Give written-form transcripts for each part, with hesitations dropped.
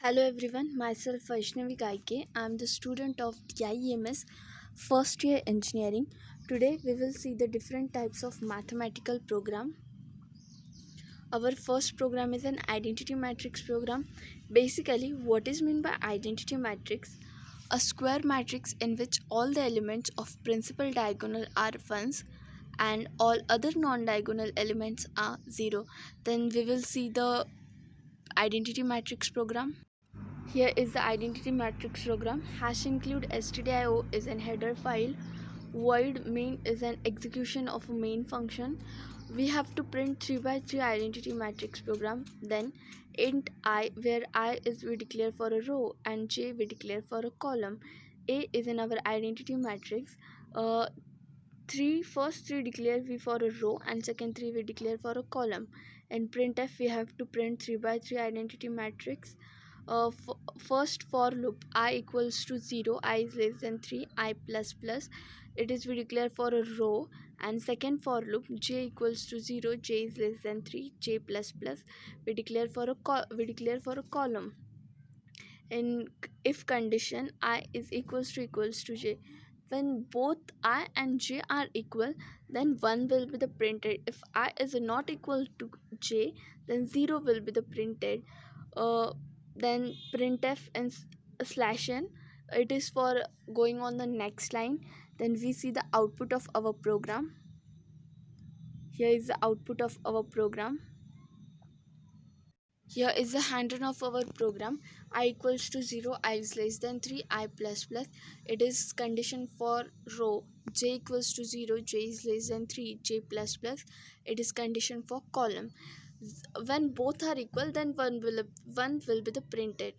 Hello everyone, myself Vaishnavi Gaike. I am the student of DIEMS first year engineering. Today we will see the different types of mathematical program. Our first program is an identity matrix program. Basically, what is meant by identity matrix? A square matrix in which all the elements of principal diagonal are ones and all other non-diagonal elements are zero. Then we will see the identity matrix program. Here is the identity matrix program. Hash include stdio is an header file. Void main is an execution of a main function. We have to print 3 by 3 identity matrix program. Then int I, where I is we declare for a row and j we declare for a column. A is in our identity matrix. First three declare we for a row and second three we declare for a column. In printf we have to print 3 by 3 identity matrix. First for loop I equals to 0, I is less than 3, I plus plus, it is we declare for a row. And second for loop j equals to 0, j is less than 3, j plus plus, we declare for a column. In if condition I is equals to j, when both I and j are equal, then 1 will be the printed. If I is not equal to j, then 0 will be the printed. Then printf and slash n, it is for going on the next line. Then we see the output of our program. Here is the output of our program. Here is the handle of our program. I equals to 0, I is less than 3, I plus plus. It is condition for row. J equals to 0, j is less than 3, j plus plus. It is condition for column. When both are equal, then one will be the printed.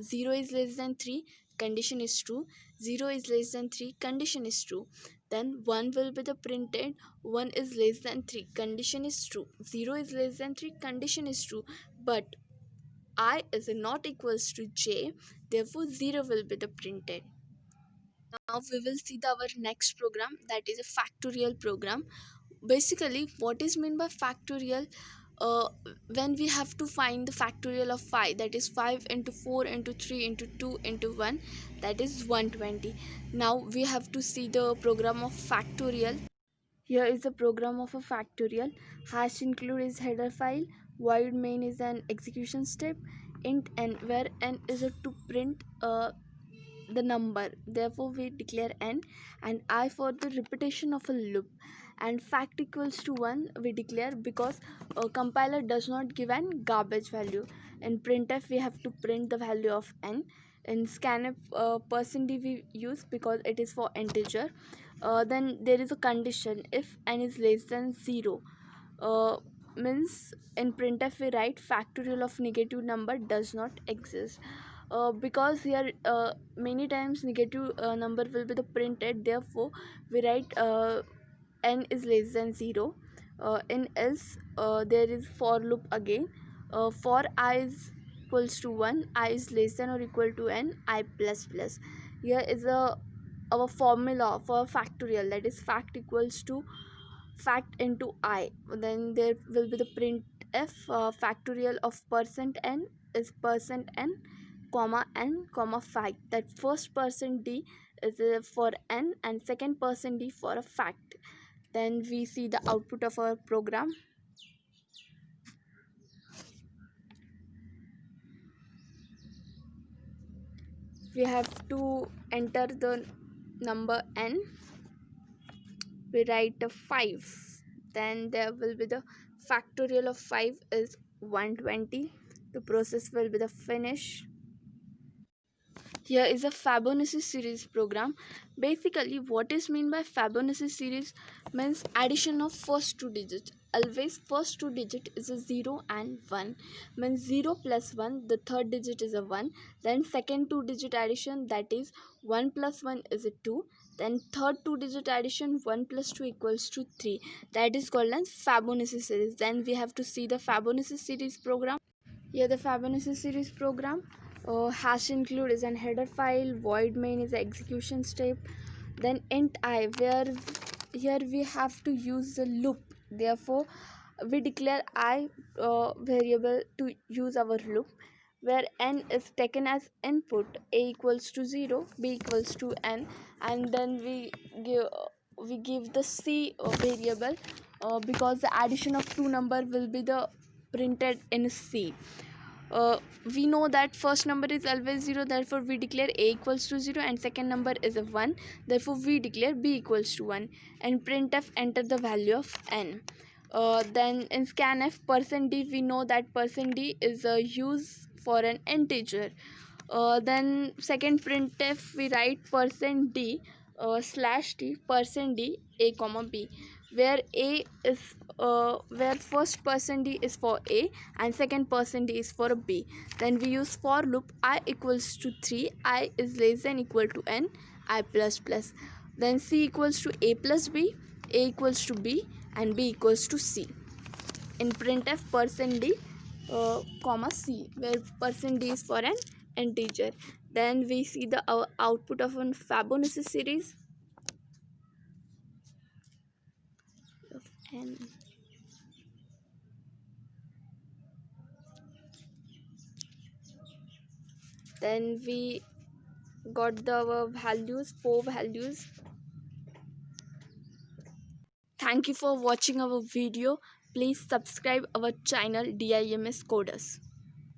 0 is less than 3, condition is true. 0 is less than 3, condition is true. Then 1 will be the printed. 1 is less than 3, condition is true. 0 is less than 3, condition is true. But I is not equals to j, therefore 0 will be the printed. Now we will see our next program, that is a factorial program. Basically, what is meant by factorial? uh, when we have to find the factorial of 5, that is 5 into 4 into 3 into 2 into 1, that is 120. Now we have to see the program of factorial. Here is the program of a factorial. Hash include is header file. Void main is an execution step. Int n, where n is a to print the number, therefore we declare n. And I for the repetition of a loop. And fact equals to 1 we declare because compiler does not give an garbage value. In printf we have to print the value of n. In scanf %d we use because it is for integer. Then there is a condition if n is less than 0. Means in printf we write factorial of negative number does not exist. Because here many times negative number will be the printed, therefore we write n is less than 0. In else there is for loop again. For I is equals to 1, I is less than or equal to n, I plus plus. Here is our formula for factorial, that is fact equals to fact into I. Then there will be the print f factorial of percent n is percent n comma n comma fact. That first percent d is for n and second percent d for a fact. Then we see the output of our program. We have to enter the number n. We write a 5. Then there will be the factorial of 5 is 120. The process will be the finish. Here is a Fibonacci series program. Basically, what is meant by Fibonacci series means addition of first two digits. Always first two digit is a 0 and 1. Means 0 plus 1, the third digit is a 1. Then second two digit addition, that is 1 plus 1 is a 2. Then third two digit addition, 1 plus 2 equals to 3. That is called as Fibonacci series. Then we have to see the Fibonacci series program. Here the Fibonacci series program. Hash include is an header file. Void main is the execution step. Then int I, where here we have to use the loop, therefore we declare I variable to use our loop. where n is taken as input, a equals to 0, b equals to n, and then we give the c variable, because the addition of two number will be the printed in c. We know that first number is always 0, therefore we declare a equals to 0, and second number is a 1, therefore we declare b equals to 1, and printf enter the value of n. Then in scanf %d, we know that %d is a use for an integer. Then second printf, we write %d /d %d a comma b, where a is where first %d is for a and second %d is for b. Then we use for loop I equals to 3, I is less than equal to n, I plus plus. Then c equals to a plus b, a equals to b, and b equals to c. In printf %d comma c, where %d is for an integer. Then we see the output of a Fibonacci series of n. Then we got the values, 4 values. Thank you for watching our video. Please subscribe our channel DIMS Coders.